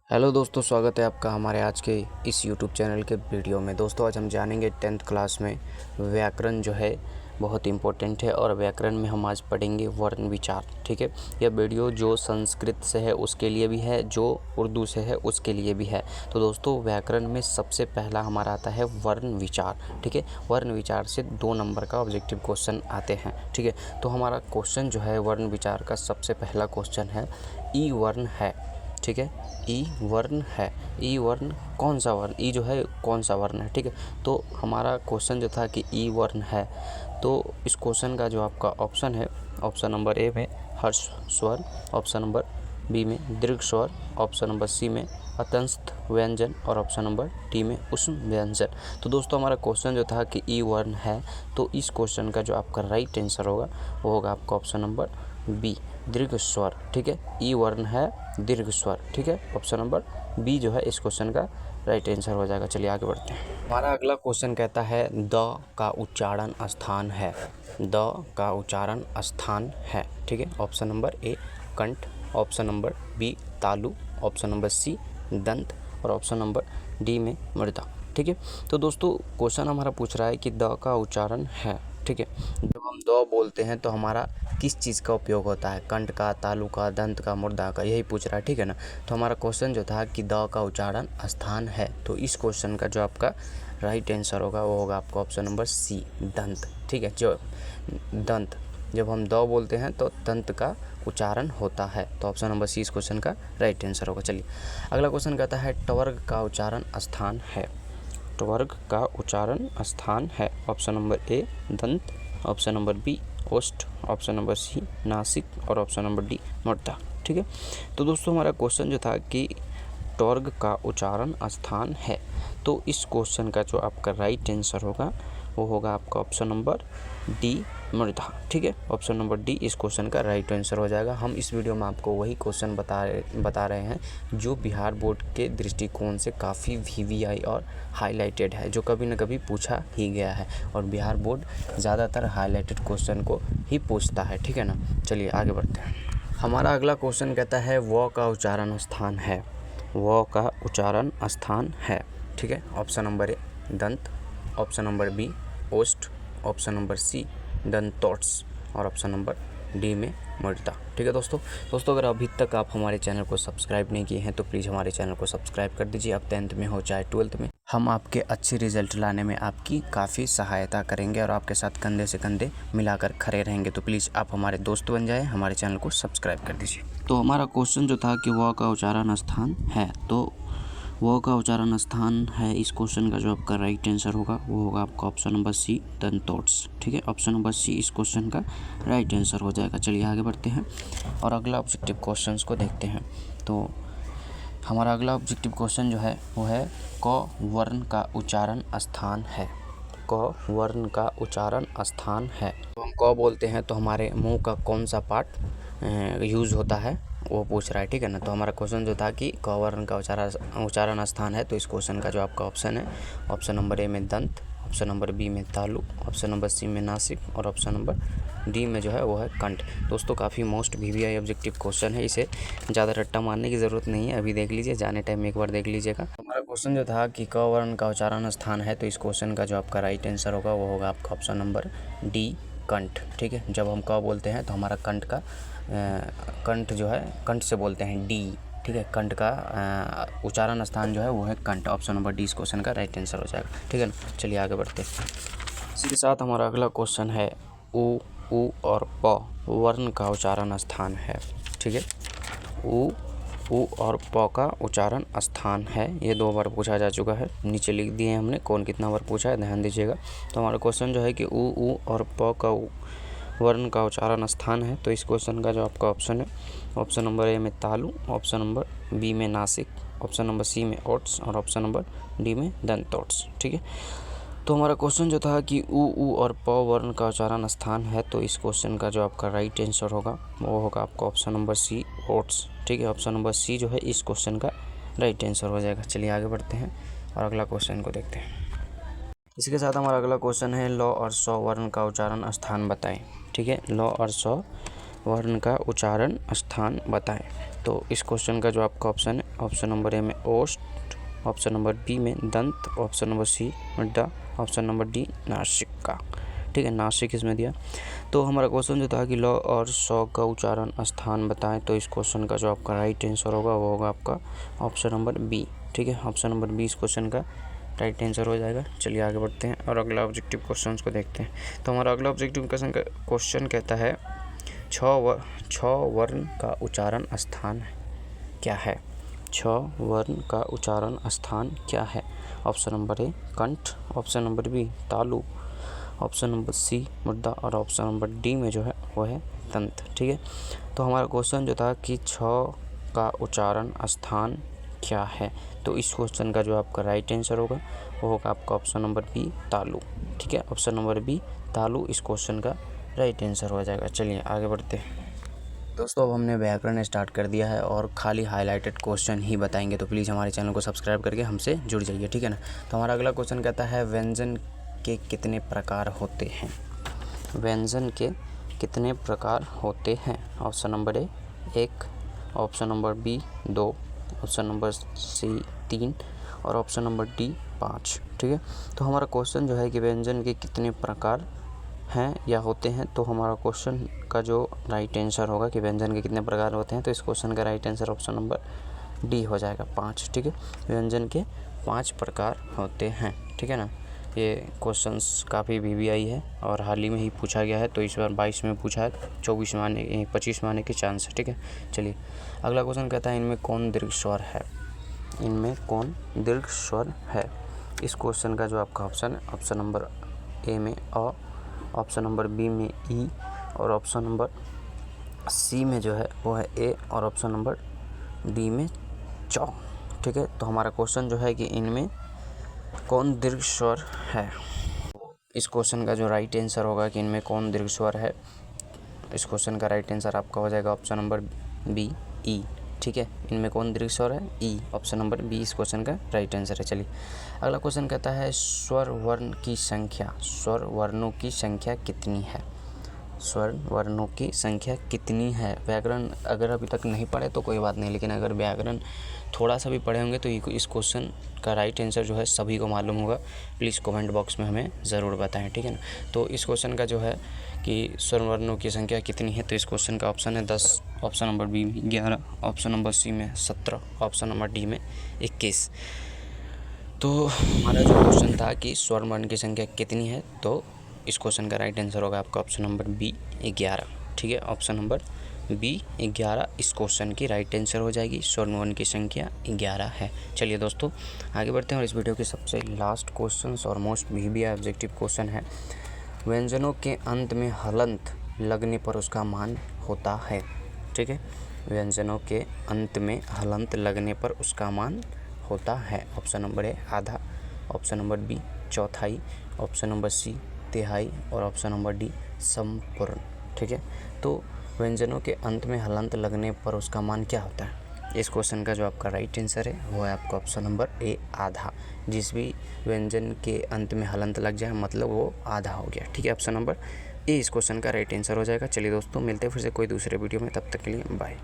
Hello दोस्तों, स्वागत है आपका हमारे आज के इस यूट्यूब चैनल के वीडियो में। दोस्तों आज हम जानेंगे 10th क्लास में व्याकरण जो है बहुत इम्पोर्टेंट है और व्याकरण में हम आज पढ़ेंगे वर्ण विचार। ठीक है, यह वीडियो जो संस्कृत से है उसके लिए भी है, जो उर्दू से है उसके लिए भी है। तो दोस्तों व्याकरण में सबसे पहला हमारा आता है वर्ण विचार। ठीक है, वर्ण विचार से 2 नंबर का ऑब्जेक्टिव क्वेश्चन आते हैं। ठीक है, तो हमारा क्वेश्चन जो है वर्ण विचार का सबसे पहला क्वेश्चन है ई वर्ण है। ठीक है, ई वर्ण है। ई वर्ण कौन सा वर्ण, ई जो है कौन सा वर्ण है। ठीक है, तो हमारा क्वेश्चन जो था कि ई वर्ण है, तो इस क्वेश्चन का जो आपका ऑप्शन है, ऑप्शन नंबर ए में हर्ष स्वर, ऑप्शन नंबर बी में दीर्घ स्वर, ऑप्शन नंबर सी में अतंस्त व्यंजन और ऑप्शन नंबर डी में उष्म व्यंजन। तो दोस्तों हमारा क्वेश्चन जो था कि ई वर्ण है, तो इस क्वेश्चन का जो आपका राइट आंसर होगा वो होगा आपका ऑप्शन नंबर बी, दीर्घ स्वर। ठीक है, ई वर्ण है दीर्घ स्वर। ठीक है, ऑप्शन नंबर बी जो है इस क्वेश्चन का राइट आंसर हो जाएगा। चलिए आगे बढ़ते हैं। हमारा अगला क्वेश्चन कहता है द का उच्चारण स्थान है। द का उच्चारण स्थान है। ठीक है, ऑप्शन नंबर ए कंठ, ऑप्शन नंबर बी तालु, ऑप्शन नंबर सी दंत और ऑप्शन नंबर डी में मृदा। ठीक है, तो दोस्तों क्वेश्चन हमारा पूछ रहा है कि द का उच्चारण है। ठीक है, जब हम द बोलते हैं तो हमारा किस चीज़ का उपयोग होता है, कंठ का, तालु का, दंत का, मुर्दा का, यही पूछ रहा है। ठीक है ना, तो हमारा क्वेश्चन जो था कि द का उच्चारण स्थान है, तो इस क्वेश्चन का जो आपका राइट आंसर होगा वो होगा आपका ऑप्शन नंबर सी दंत। ठीक है, जो दंत, जब हम द बोलते हैं तो दंत का उच्चारण होता है, तो ऑप्शन नंबर सी इस क्वेश्चन का राइट आंसर होगा। चलिए अगला क्वेश्चन कहता है टवर्ग का उच्चारण स्थान है। टवर्ग का उच्चारण स्थान है, ऑप्शन नंबर ए दंत, ऑप्शन नंबर बी ओष्ठ, ऑप्शन नंबर सी नासिक और ऑप्शन नंबर डी मर्दा। ठीक है, तो दोस्तों हमारा क्वेश्चन जो था कि टवर्ग का उच्चारण स्थान है, तो इस क्वेश्चन का जो आपका राइट आंसर होगा वो होगा आपका ऑप्शन नंबर डी मृदा। ठीक है, ऑप्शन नंबर डी इस क्वेश्चन का राइट आंसर हो जाएगा। हम इस वीडियो में आपको वही क्वेश्चन बता रहे हैं जो बिहार बोर्ड के दृष्टिकोण से काफ़ी वीवीआई और हाईलाइटेड है, जो कभी न कभी पूछा ही गया है और बिहार बोर्ड ज़्यादातर हाईलाइटेड क्वेश्चन को ही पूछता है। ठीक है ना, चलिए आगे बढ़ते हैं। हमारा अगला क्वेश्चन कहता है व का उच्चारण स्थान है। व का उच्चारण स्थान है। ठीक है, ऑप्शन नंबर ए दंत, ऑप्शन नंबर बी ओष्ठ, ऑप्शन नंबर सी दंतोट्स और ऑप्शन नंबर डी में मृदा। ठीक है दोस्तों अगर अभी तक आप हमारे चैनल को सब्सक्राइब नहीं किए हैं तो प्लीज़ हमारे चैनल को सब्सक्राइब कर दीजिए। अब 10th में हो चाहे 12th में, हम आपके अच्छे रिजल्ट लाने में आपकी काफ़ी सहायता करेंगे और आपके साथ कंधे से कंधे मिलाकर खड़े रहेंगे। तो प्लीज़ आप हमारे दोस्त बन जाएं, हमारे चैनल को सब्सक्राइब कर दीजिए। तो हमारा क्वेश्चन जो था कि व का उच्चारण स्थान है, तो व का उच्चारण स्थान है, इस क्वेश्चन का जो आपका राइट आंसर होगा वो होगा आपका ऑप्शन नंबर सी दंतोट्स। ठीक है, ऑप्शन नंबर सी इस क्वेश्चन का राइट आंसर हो जाएगा। चलिए आगे बढ़ते हैं और अगला ऑब्जेक्टिव क्वेश्चंस को देखते हैं। तो हमारा अगला ऑब्जेक्टिव क्वेश्चन जो है वो है क वर्ण का उच्चारण स्थान है। क वर्ण का उच्चारण स्थान है, तो हम क बोलते हैं तो हमारे मुंह का कौन सा पार्ट यूज़ होता है वो पूछ रहा है। ठीक है ना, तो हमारा क्वेश्चन जो था कि क वर्ण का उच्चारण स्थान है, तो इस क्वेश्चन का जो आपका ऑप्शन है, ऑप्शन नंबर ए में दंत, ऑप्शन नंबर बी में तालु, ऑप्शन नंबर सी में नासिक और ऑप्शन नंबर डी में जो है वो है कंठ। दोस्तों काफ़ी मोस्ट वीवीआई ऑब्जेक्टिव क्वेश्चन है, इसे ज़्यादा रट्टा मारने की ज़रूरत नहीं है, अभी देख लीजिए, जाने टाइम में एक बार देख लीजिएगा। हमारा क्वेश्चन जो था कि क वर्ण का उच्चारण स्थान है, तो इस क्वेश्चन का जो आपका राइट आंसर होगा वो होगा आपका ऑप्शन नंबर डी कंठ। ठीक है, जब हम क बोलते हैं तो हमारा कंठ जो है, कंठ से बोलते हैं डी। ठीक है, कंठ का उच्चारण स्थान जो है वो है कंठ। ऑप्शन नंबर डी इस क्वेश्चन का राइट आंसर हो जाएगा। ठीक है ना, चलिए आगे बढ़ते हैं। इसी के साथ हमारा अगला क्वेश्चन है उ और प वर्ण का उच्चारण स्थान है। ठीक है, उ और प का उच्चारण स्थान है, ये 2 बार पूछा जा चुका है, नीचे लिख दिए हैं हमने कौन कितना बार पूछा है, ध्यान दीजिएगा। तो हमारा क्वेश्चन जो है कि उ और प का वर्ण का उच्चारण स्थान है, तो इस क्वेश्चन का जो आपका ऑप्शन है, ऑप्शन नंबर ए में तालु, ऑप्शन नंबर बी में नासिक, ऑप्शन नंबर सी में ओट्स और ऑप्शन नंबर डी में दंतोट्स। ठीक है, तो हमारा क्वेश्चन जो था कि उ और प वर्ण का उच्चारण स्थान है, तो इस क्वेश्चन का जो आपका राइट आंसर होगा वो होगा आपका ऑप्शन नंबर सी ओट्स। ठीक है, ऑप्शन नंबर सी जो है इस क्वेश्चन का राइट आंसर हो जाएगा। चलिए आगे बढ़ते हैं और अगला क्वेश्चन को देखते हैं। इसी के साथ हमारा अगला क्वेश्चन है ल और स वर्ण का उच्चारण स्थान बताएं। ठीक है, ल और स वर्ण का उच्चारण स्थान बताएं। तो इस क्वेश्चन का जो आपका ऑप्शन है, ऑप्शन नंबर ए में ओष्ठ, ऑप्शन नंबर बी में दंत, ऑप्शन नंबर सी ड, ऑप्शन नंबर डी नासिका। ठीक है, नासिक इसमें दिया। तो हमारा क्वेश्चन जो था कि ल और स का उच्चारण स्थान बताएं। तो इस क्वेश्चन का जो आपका राइट आंसर होगा वो होगा आपका ऑप्शन नंबर बी। ठीक है, ऑप्शन नंबर बी इस क्वेश्चन का राइट आंसर हो जाएगा। चलिए आगे बढ़ते हैं और अगला ऑब्जेक्टिव क्वेश्चन को देखते हैं। तो हमारा अगला ऑब्जेक्टिव क्वेश्चन कहता है छ वर्ण का उच्चारण स्थान क्या है। छ वर्ण का उच्चारण स्थान क्या है। ऑप्शन नंबर ए कंठ, ऑप्शन नंबर बी तालु, ऑप्शन नंबर सी मुद्दा और ऑप्शन नंबर डी में जो है वो है दंत। ठीक है, तो हमारा क्वेश्चन जो था कि छ का उच्चारण स्थान क्या है। तो इस क्वेश्चन का जो आपका राइट आंसर होगा वो होगा आपका ऑप्शन नंबर बी तालु। ठीक है, ऑप्शन नंबर बी तालु इस क्वेश्चन का राइट आंसर हो जाएगा। चलिए आगे बढ़ते हैं दोस्तों। अब हमने व्याकरण स्टार्ट कर दिया है और खाली हाईलाइटेड क्वेश्चन ही बताएंगे, तो प्लीज़ हमारे चैनल को सब्सक्राइब करके हमसे जुड़ जाइए। ठीक है ना। तो हमारा अगला क्वेश्चन कहता है व्यंजन के कितने प्रकार होते हैं। व्यंजन के कितने प्रकार होते हैं। Option number A 1, option number B 2, option number C 3 और ऑप्शन नंबर डी 5। ठीक है, तो हमारा क्वेश्चन जो है कि व्यंजन के कितने प्रकार हैं या होते हैं। तो हमारा क्वेश्चन का जो राइट आंसर होगा कि व्यंजन के कितने प्रकार होते हैं, तो इस क्वेश्चन का right answer option number D हो जाएगा 5। ठीक है, व्यंजन के 5 प्रकार होते हैं। ठीक है ना। ये क्वेश्चंस काफ़ी VVI है और हाल ही में ही पूछा गया है। तो इस बार 22 में पूछा है, 25 में आने के चांस है। ठीक है, चलिए अगला क्वेश्चन कहता है इनमें कौन दीर्घ स्वर है। इनमें कौन दीर्घ स्वर है। इस क्वेश्चन का जो आपका ऑप्शन है, ऑप्शन नंबर ए में अ, ऑप्शन नंबर बी में ई और ऑप्शन नंबर सी में जो है वो है ए और ऑप्शन नंबर डी में चौ। ठीक है, तो हमारा क्वेश्चन जो है कि इनमें कौन दीर्घ स्वर है। इस क्वेश्चन का जो राइट आंसर होगा कि इनमें कौन दीर्घ स्वर है, इस क्वेश्चन का राइट आंसर आपका हो जाएगा ऑप्शन नंबर बी ई। ठीक है, इनमें कौन दीर्घ स्वर है, ई। ऑप्शन नंबर बी इस क्वेश्चन का राइट आंसर है। चलिए अगला क्वेश्चन कहता है स्वर वर्ण की संख्या, स्वर वर्णों की संख्या कितनी है। स्वर वर्णों की संख्या कितनी है। व्याकरण अगर अभी तक नहीं पढ़े तो कोई बात नहीं, लेकिन अगर व्याकरण थोड़ा सा भी पढ़े होंगे तो इस क्वेश्चन का राइट आंसर जो है सभी को मालूम होगा। प्लीज़ कमेंट बॉक्स में हमें ज़रूर बताएं। ठीक है ना। तो इस क्वेश्चन का जो है कि स्वर वर्णों की संख्या कितनी है, तो इस क्वेश्चन का ऑप्शन है 10, ऑप्शन नंबर बी में 11, ऑप्शन नंबर सी में 17, ऑप्शन नंबर डी में 21। तो हमारा जो क्वेश्चन था कि स्वर वर्ण की संख्या कितनी है, तो इस क्वेश्चन का राइट आंसर होगा आपका ऑप्शन नंबर बी 11। ठीक है, ऑप्शन नंबर बी 11 इस क्वेश्चन की राइट आंसर हो जाएगी। स्वर वर्ण की संख्या 11 है। चलिए दोस्तों आगे बढ़ते हैं और इस वीडियो के सबसे लास्ट क्वेश्चन और मोस्ट VVI ऑब्जेक्टिव क्वेश्चन है व्यंजनों के अंत में हलंत लगने पर उसका मान होता है। ठीक है, व्यंजनों के अंत में हलंत लगने पर उसका मान होता है। ऑप्शन नंबर ए आधा, ऑप्शन नंबर बी चौथाई, ऑप्शन नंबर सी तिहाई और ऑप्शन नंबर डी संपूर्ण। ठीक है, तो व्यंजनों के अंत में हलंत लगने पर उसका मान क्या होता है। इस क्वेश्चन का जो आपका राइट आंसर है वो है आपका ऑप्शन नंबर ए आधा। जिस भी व्यंजन के अंत में हलंत लग जाए मतलब वो आधा हो गया। ठीक है, ऑप्शन नंबर ए इस क्वेश्चन का राइट आंसर हो जाएगा। चलिए दोस्तों मिलते हैं फिर से कोई दूसरे वीडियो में, तब तक के लिए बाय।